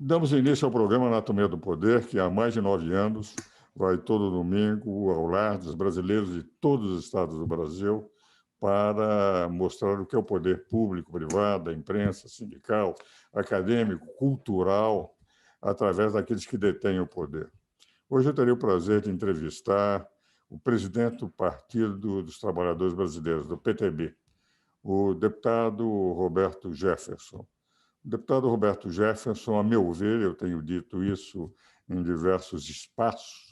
Damos início ao programa Anatomia do Poder, que há mais de 9 anos vai todo domingo ao lar dos brasileiros de todos os estados do Brasil para mostrar o que é o poder público, privado, a imprensa, sindical, acadêmico, cultural, através daqueles que detêm o poder. Hoje eu terei o prazer de entrevistar o presidente do Partido dos Trabalhadores Brasileiros, do PTB, o deputado Roberto Jefferson. O deputado Roberto Jefferson, a meu ver, eu tenho dito isso em diversos espaços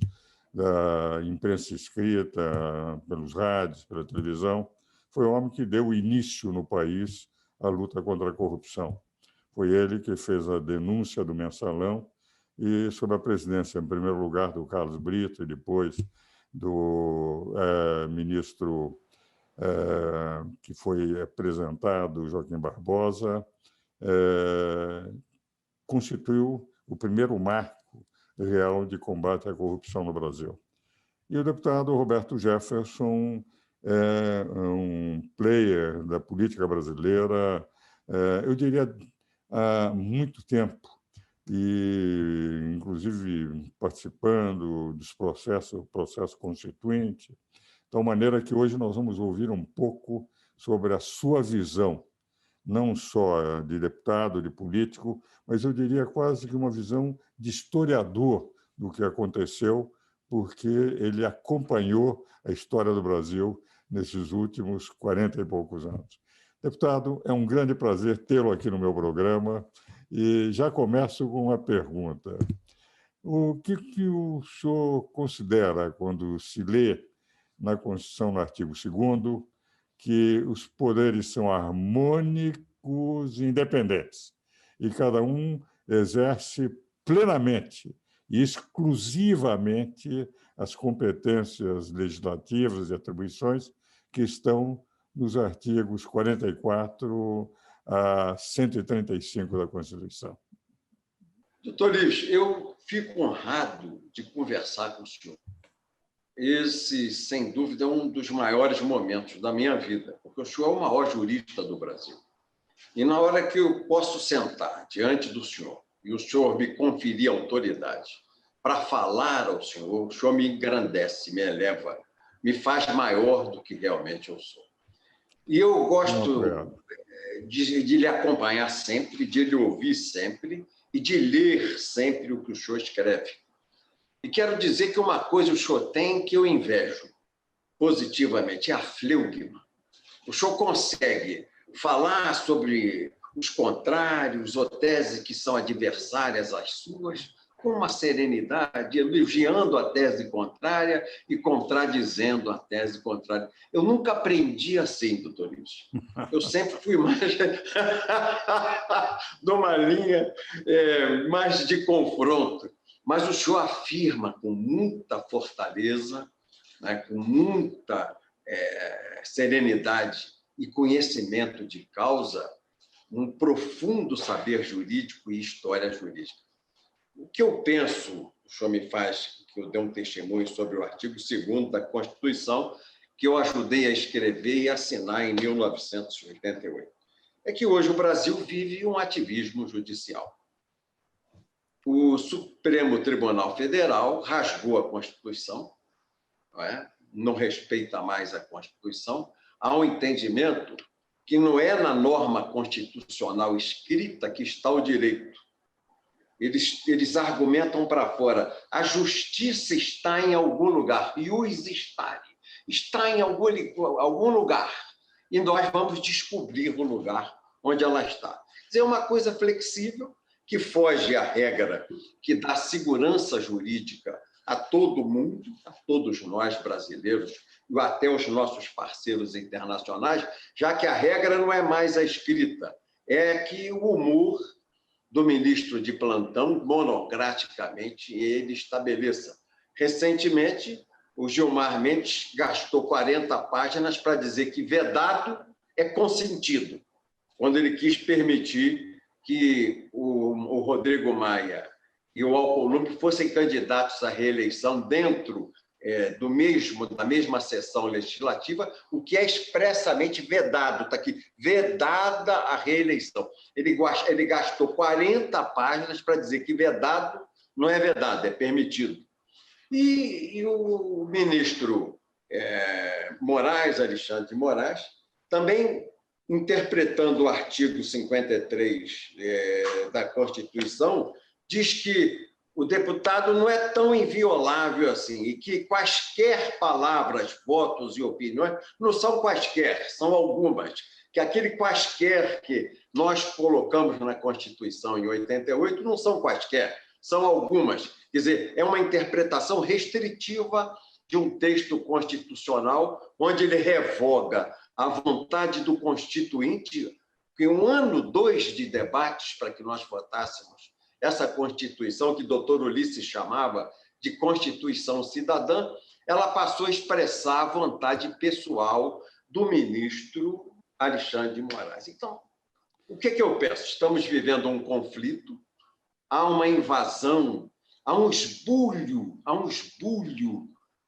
da imprensa escrita, pelos rádios, pela televisão, foi o homem que deu início no país à luta contra a corrupção. Foi ele que fez a denúncia do mensalão e, sob a presidência, em primeiro lugar, do Carlos Brito e depois do ministro que foi apresentado, Joaquim Barbosa, constituiu o primeiro marco real de combate à corrupção no Brasil. E o deputado Roberto Jefferson é um player da política brasileira, eu diria, há muito tempo, e inclusive participando dos processo constituinte, de tal maneira que hoje nós vamos ouvir um pouco sobre a sua visão, não só de deputado, de político, mas eu diria quase que uma visão de historiador do que aconteceu, porque ele acompanhou a história do Brasil nesses últimos 40 e poucos anos. Deputado, é um grande prazer tê-lo aqui no meu programa e já começo com uma pergunta. O que o senhor considera quando se lê na Constituição, no artigo 2º, que os poderes são harmônicos e independentes e cada um exerce plenamente e exclusivamente as competências legislativas e atribuições que estão nos artigos 44 a 135 da Constituição? Doutor Ives, eu fico honrado de conversar com o senhor. Esse, sem dúvida, é um dos maiores momentos da minha vida, porque o senhor é o maior jurista do Brasil. E na hora que eu posso sentar diante do senhor e o senhor me conferir autoridade para falar ao senhor, o senhor me engrandece, me eleva, me faz maior do que realmente eu sou. E eu gosto de lhe acompanhar sempre, de lhe ouvir sempre e de ler sempre o que o senhor escreve. E quero dizer que uma coisa o senhor tem que eu invejo positivamente, é a fleugma. O senhor consegue falar sobre os contrários ou teses que são adversárias às suas, com uma serenidade, elogiando a tese contrária e contradizendo a tese contrária. Eu nunca aprendi assim, doutor Ives. Eu sempre fui mais de uma linha mais de confronto. Mas o senhor afirma com muita fortaleza, né, com muita serenidade e conhecimento de causa, um profundo saber jurídico e história jurídica. O que eu penso, o senhor me faz que eu dê um testemunho sobre o artigo 2º da Constituição, que eu ajudei a escrever e assinar em 1988, é que hoje o Brasil vive um ativismo judicial. O Supremo Tribunal Federal rasgou a Constituição, não respeita mais a Constituição, há um entendimento que não é na norma constitucional escrita que está o direito. Eles argumentam para fora, a justiça está em algum lugar, ius stare, está em algum lugar, e nós vamos descobrir o lugar onde ela está. Quer dizer, é uma coisa flexível, que foge à regra, que dá segurança jurídica a todo mundo, a todos nós brasileiros, e até os nossos parceiros internacionais, já que a regra não é mais a escrita, é que o humor do ministro de plantão, monocraticamente, ele estabeleça. Recentemente, o Gilmar Mendes gastou 40 páginas para dizer que vedado é consentido, quando ele quis permitir que o Rodrigo Maia e o Alcolumbre fossem candidatos à reeleição dentro da mesma sessão legislativa, o que é expressamente vedado, está aqui, vedada a reeleição. Ele gastou 40 páginas para dizer que vedado não é vedado, é permitido. E o ministro Alexandre de Moraes, também interpretando o artigo 53 da Constituição, diz que o deputado não é tão inviolável assim e que quaisquer palavras, votos e opiniões não são quaisquer, são algumas. Que aquele quaisquer que nós colocamos na Constituição em 88 não são quaisquer, são algumas. Quer dizer, é uma interpretação restritiva de um texto constitucional onde ele revoga a vontade do Constituinte, que 1 ano, 2 de debates para que nós votássemos essa Constituição, que o doutor Ulisses chamava de Constituição Cidadã, ela passou a expressar a vontade pessoal do ministro Alexandre de Moraes. Então, o que eu penso? Estamos vivendo um conflito, há uma invasão, há um esbulho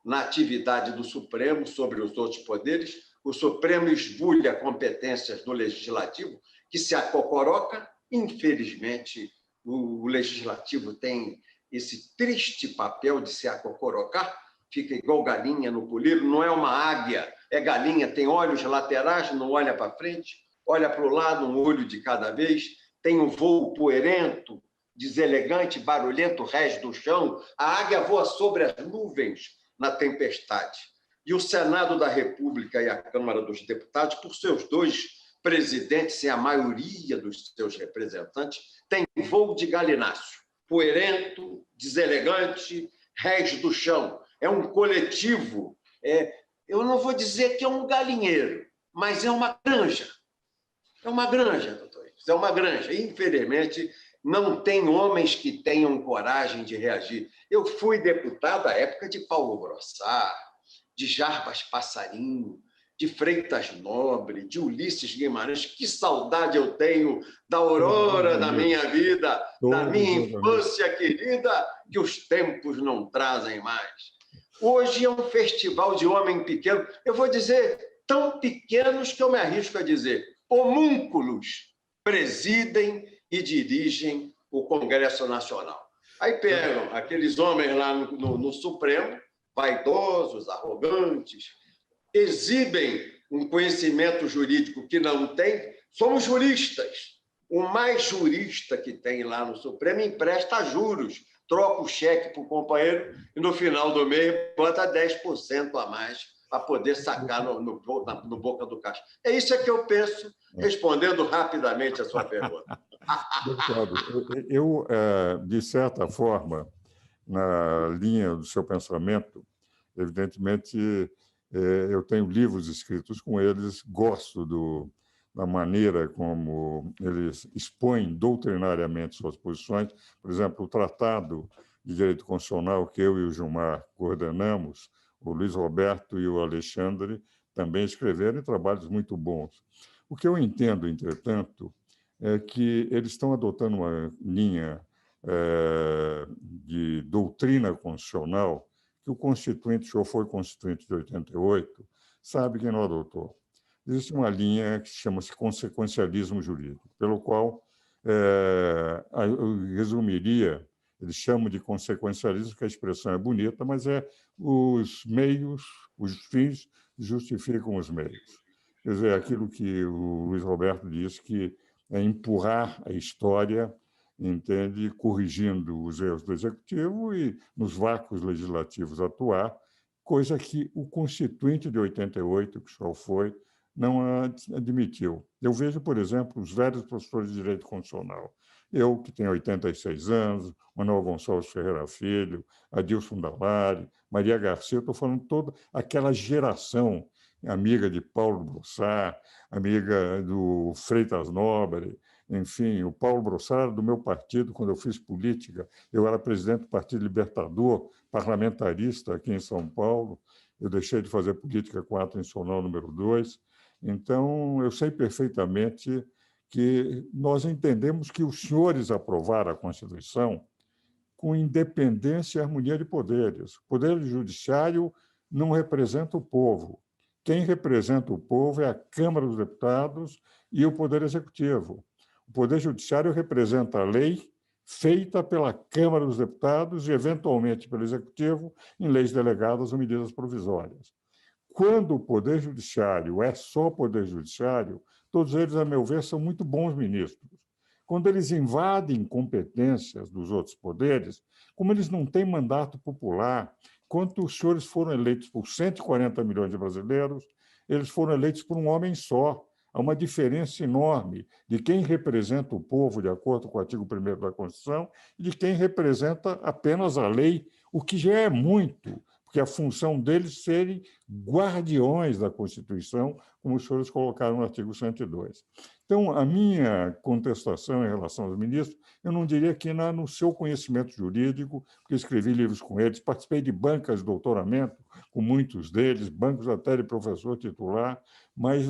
na atividade do Supremo sobre os outros poderes. O Supremo esbulha competências do Legislativo, que se acocoroca. Infelizmente, o Legislativo tem esse triste papel de se acocorocar, fica igual galinha no puleiro, não é uma águia, é galinha, tem olhos laterais, não olha para frente, olha para o lado, um olho de cada vez, tem um voo poerento, deselegante, barulhento, rés do chão, a águia voa sobre as nuvens na tempestade. E o Senado da República e a Câmara dos Deputados, por seus 2 presidentes e a maioria dos seus representantes, tem voo de galináceo, poerento, deselegante, rés do chão. É um coletivo, eu não vou dizer que é um galinheiro, mas é uma granja. É uma granja, doutor. É uma granja. Infelizmente, não tem homens que tenham coragem de reagir. Eu fui deputado à época de Paulo Brossard, de Jarbas Passarinho, de Freitas Nobre, de Ulisses Guimarães. Que saudade eu tenho da aurora da minha vida, da minha infância querida, que os tempos não trazem mais. Hoje é um festival de homem pequeno. Eu vou dizer, tão pequenos que eu me arrisco a dizer, homúnculos presidem e dirigem o Congresso Nacional. Aí pegam aqueles homens lá no Supremo, vaidosos, arrogantes, exibem um conhecimento jurídico que não tem. Somos juristas. O mais jurista que tem lá no Supremo empresta juros, troca o cheque para o companheiro e, no final do mês, bota 10% a mais para poder sacar no boca do caixa. É isso que eu penso, respondendo rapidamente a sua pergunta. Deputado, eu, de certa forma, na linha do seu pensamento, evidentemente, eu tenho livros escritos com eles, gosto da maneira como eles expõem doutrinariamente suas posições. Por exemplo, o Tratado de Direito Constitucional que eu e o Gilmar coordenamos, o Luiz Roberto e o Alexandre também escreveram trabalhos muito bons. O que eu entendo, entretanto, é que eles estão adotando uma linha de doutrina constitucional que o Constituinte, o senhor foi Constituinte de 88, sabe que não adotou. Existe uma linha que chama-se consequencialismo jurídico, pelo qual eu resumiria, eles chamam de consequencialismo, que a expressão é bonita, mas os meios, os fins justificam os meios. Quer dizer, aquilo que o Luiz Roberto disse, que é empurrar a história, entende, corrigindo os erros do Executivo e, nos vácuos legislativos, atuar, coisa que o Constituinte de 88, que só foi, não admitiu. Eu vejo, por exemplo, os velhos professores de Direito Constitucional. Eu, que tenho 86 anos, Manuel Gonçalves Ferreira Filho, Adilson Dallari, Maria Garcia, eu estou falando toda aquela geração, amiga de Paulo Brossard, amiga do Freitas Nobre, enfim, o Paulo Brossard era do meu partido quando eu fiz política. Eu era presidente do Partido Libertador, parlamentarista aqui em São Paulo. Eu deixei de fazer política com a Ato Institucional número 2. Então, eu sei perfeitamente que nós entendemos que os senhores aprovaram a Constituição com independência e harmonia de poderes. O poder judiciário não representa o povo. Quem representa o povo é a Câmara dos Deputados e o Poder Executivo. O Poder Judiciário representa a lei feita pela Câmara dos Deputados e, eventualmente, pelo Executivo, em leis delegadas ou medidas provisórias. Quando o Poder Judiciário é só Poder Judiciário, todos eles, a meu ver, são muito bons ministros. Quando eles invadem competências dos outros poderes, como eles não têm mandato popular, quando os senhores foram eleitos por 140 milhões de brasileiros, eles foram eleitos por um homem só. Há uma diferença enorme de quem representa o povo, de acordo com o artigo 1º da Constituição, e de quem representa apenas a lei, o que já é muito, porque a função deles serem guardiões da Constituição, como os senhores colocaram no artigo 102. Então, a minha contestação em relação aos ministros, eu não diria que no seu conhecimento jurídico, porque escrevi livros com eles, participei de bancas de doutoramento com muitos deles, bancos até de professor titular, mas,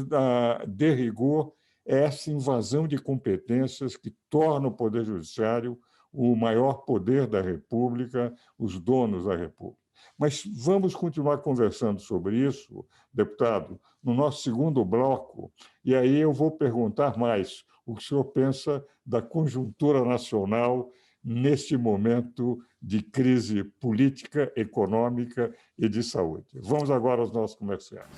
de rigor, é essa invasão de competências que torna o Poder Judiciário o maior poder da República, os donos da República. Mas vamos continuar conversando sobre isso, deputado, no nosso segundo bloco, e aí eu vou perguntar mais o que o senhor pensa da conjuntura nacional neste momento de crise política, econômica e de saúde. Vamos agora aos nossos comerciais.